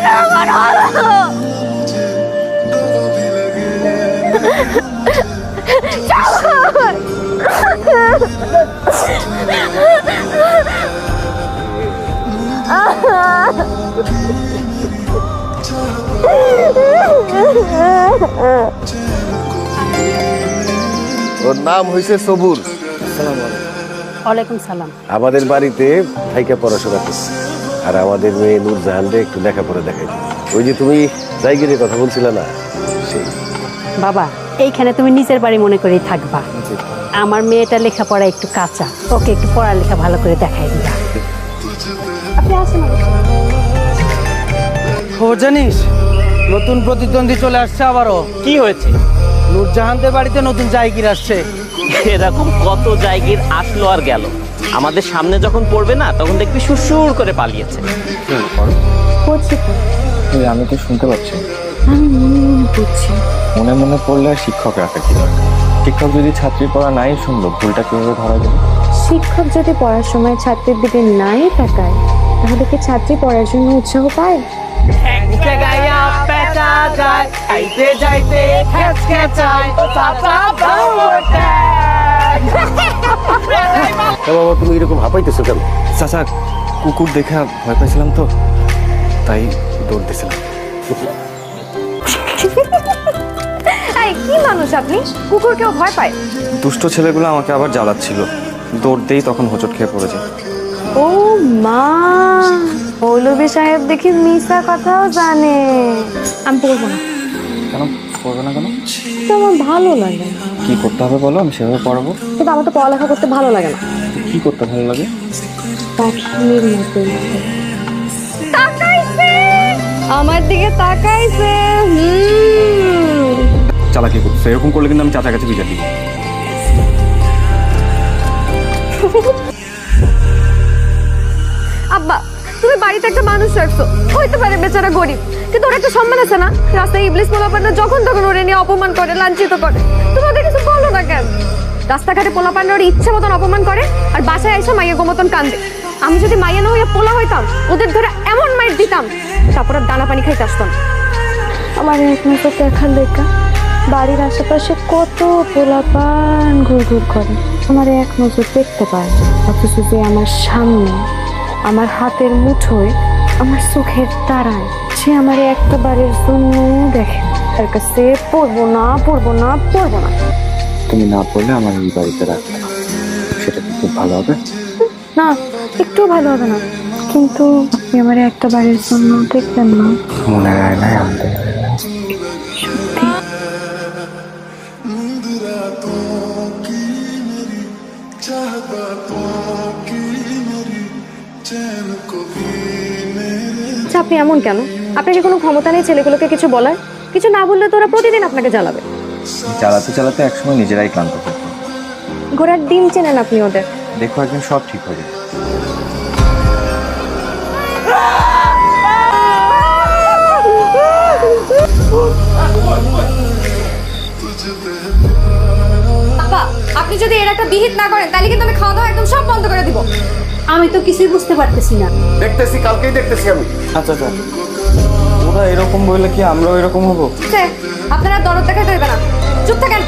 কেন এমন হলো? ওর নাম হয়েছে সবুর। ওয়ালাইকুম সালাম। আমাদের বাড়িতে থাইকা পড়াশোনা করছে, আর আমাদের মেয়ে নূরজাহানরে একটু লেখাপড়া দেখাই। ওই যে তুমি জায়গিরে কথা বলছিলে না, সেই। বাবা, এইখানে তুমি নিজের বাড়ি মনে করেই থাকবা। আমার মেয়েটা লেখাপড়া একটু কাঁচা, ওকে একটু পড়ালেখা ভালো করে দেখাই দিবা। আপনি আসেন। খবর জানিস, নতুন প্রতিদ্বন্দ্বী চলে আসছে আবারও। কি হয়েছে? নূরজাহানদের বাড়িতে নতুন জায়গির আসছে। এরকম কত জায়গির আসলো আর গেল, আমাদের সামনে যখন পড়বে না তখন দেখবি সুরসুর করে পালিয়েছে। আমি তো শুনতে পাচ্ছি। আমি মনে মনে পড়ছি। মনে মনে পড়লে আর শিক্ষক রাখা কি দরকার? শিক্ষক যদি ছাত্রীর পড়া নাই শুনলো, ভুলটা কিভাবে ধরা যাবে? শিক্ষক যদি পড়ার সময় ছাত্রীর দিকে নাই তাকায়, তাহলে কি ছাত্রী পড়ার জন্য উৎসাহ পায়? বাবা, তুমি এরকম হাঁপাইতেছো কেন? চাচা, কুকুর দেখে ভয় পাইছিলাম তো, তাই দৌড় দিয়েছিলাম। এই কি মানুষ আপনি? কুকুর কেউ ভয় পায়? দুষ্ট ছেলেগুলো আমাকে আবার জ্বালাচ্ছিল, দৌড় দেই তখন হোঁচট খেয়ে পড়ে যায়। ও মা, মৌলভী সাহেব দেখি মিশা কথাও জানে। আমি পড়বো না। কেন পড়বে না কেন? তো আমার ভালো লাগে না। কি করতে হবে বলো, আমি সেভাবে পড়াবো। কিন্তু আমার তো পড়ালেখা করতে ভালো লাগে না। কি করতে ভালো লাগে? পাখির মতো তাকাইছে, আমার দিকে তাকাইছে। চালাকি করছে, এরকম করলে কিন্তু আমি চাচার কাছে বিচার দিব। আব্বা, তুমি বাড়িতে একটা মানুষ রাখছো, হইতে পারে বেচারা গরিব, কিন্তু ওর একটা সম্মান আছে না? রাস্তায় ইবলিস পোলাপানরা যখন তখন ওরে নিয়ে অপমান করে, লাঞ্ছিত করে, তুমি ওদের কিছু বলো না কেন? রাস্তাঘাটে পোলাপানরা ওর ইচ্ছে মতন অপমান করে, আর বাসায় এসে মাইয়া গোমতন কান্দে। আমি যদি মাইয়া না হইয়া পোলা হইতাম, ওদের ধরে এমন মাইর দিতাম, তারপর আর দানা পানি খাইতে আসতাম। আমার একমাত্র দেখার লেখা বাড়ির আশেপাশে কত পোলাপান ঘুর ঘুর করে, আমার এক নজর দেখতে পায়, অথচ যে আমার সামনে, আমার হাতের মুঠোয়, আমার চোখের তারায়, সে আমার একটা বারের জন্য দেখে, তার কাছে পড়বো না, পড়বো না, পড়বো না। তুমি না পড়লে আমার এই বাড়িতে রাখবে না, সেটা কি খুব ভালো হবে? না, একটু ভালো হবে না, কিন্তু আপনি আমার একটা বারের জন্য দেখবেন না? মনে হয় না আমাদের সত্যি। আচ্ছা, আপনি এমন কেন? আপনার কি কোনো ক্ষমতা নেই ছেলেগুলোকে কিছু বলার? কিছু না বললে তো ওরা প্রতিদিন আপনাকে জ্বালাবে। চালাতে চালাতে একসময় নিজেরাই ক্লান্ত থাকবে। ঘোড়ার ডিম চেনেন আপনি ওদের। দেখো একদিন সব ঠিক হয়ে যাবে। বাবা, আপনি যদি এর একটা বিহিত না করেন, তাহলে কিন্তু আমি খাওয়া দাওয়া একদম সব বন্ধ করে দিব। আমি তো কিছুই বুঝতে পারতেছি না। দেখতেছি, কালকেই দেখতেছি আমি। আচ্ছা আচ্ছা, ওরা এরকম বললে কি আমরাও এরকম হবো? আপনারা দরদ দেখাতে হইবে না, চুপ থাকেন।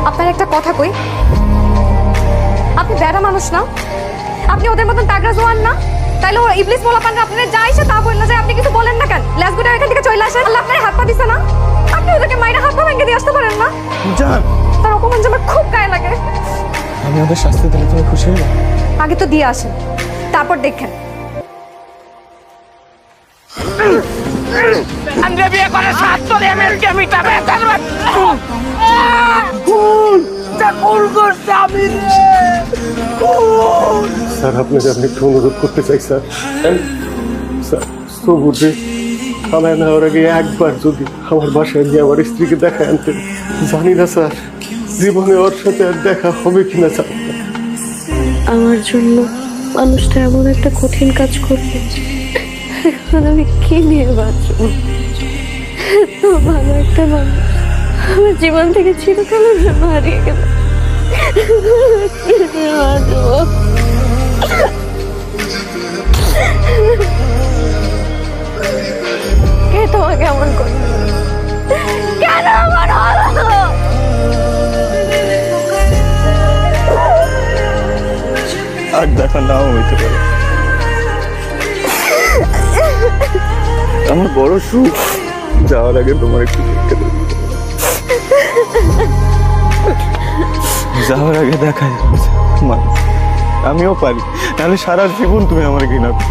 আপনার একটা কথা কই, আপনি বেড়া মানুষ না? আপনি ওদের মতন তাগড়া জোয়ান না? তাইলে ওরা ইবলিস পোলাপানরা আপনারা যা ইচ্ছা তা বললে যায়, আপনি কিছু বলেন না কেন? লেজ গুটা এখান থেকে চলে আসেন। আল্লাহ আপনার হাত পা দিছে না? আপনি ওদেরকে মাইরা হাত পা ভেঙে দিয়ে আসতে পারেন না? জান, তার অপমান যে আমার খুব গায়ে লাগে। আমি ওদের শাস্তি দিলে তুমি খুশি হবে? আগে তো দিয়ে আসেন, তারপর দেখেন। বিয়ে করে ৭০ এমএলকে মিটাবে। স্যার, আপনাকে আমি একটু অনুরোধ করতে চাই স্যার। স্যার, সবুরে থানায় নেওয়ার আগে একবার যদি আমার বাসায় গিয়ে আমার স্ত্রীকে দেখা আনতেন। জানি না স্যার, জীবনে ওর সাথে আর দেখা হবে কিনা স্যার। আমার জন্য মানুষটা এমন একটা কঠিন কাজ করবে, এখন আমি কি নিয়ে বাঁচব? এত ভালো একটা মানুষ আমার জীবন থেকে চিরকালের জন্য হারিয়ে গেল। কে তোমাকে এমন করে? কেন এমন হলো? আর দেখা নাও হইতে পারে। আমার বড় সুখ যাওয়ার আগে তোমার একটু দেখতে দেব। যাওয়ার আগে দেখা যাবে মানে আমিও পারি, নাহলে সারা জীবন তুমি আমার ঘৃণা করো।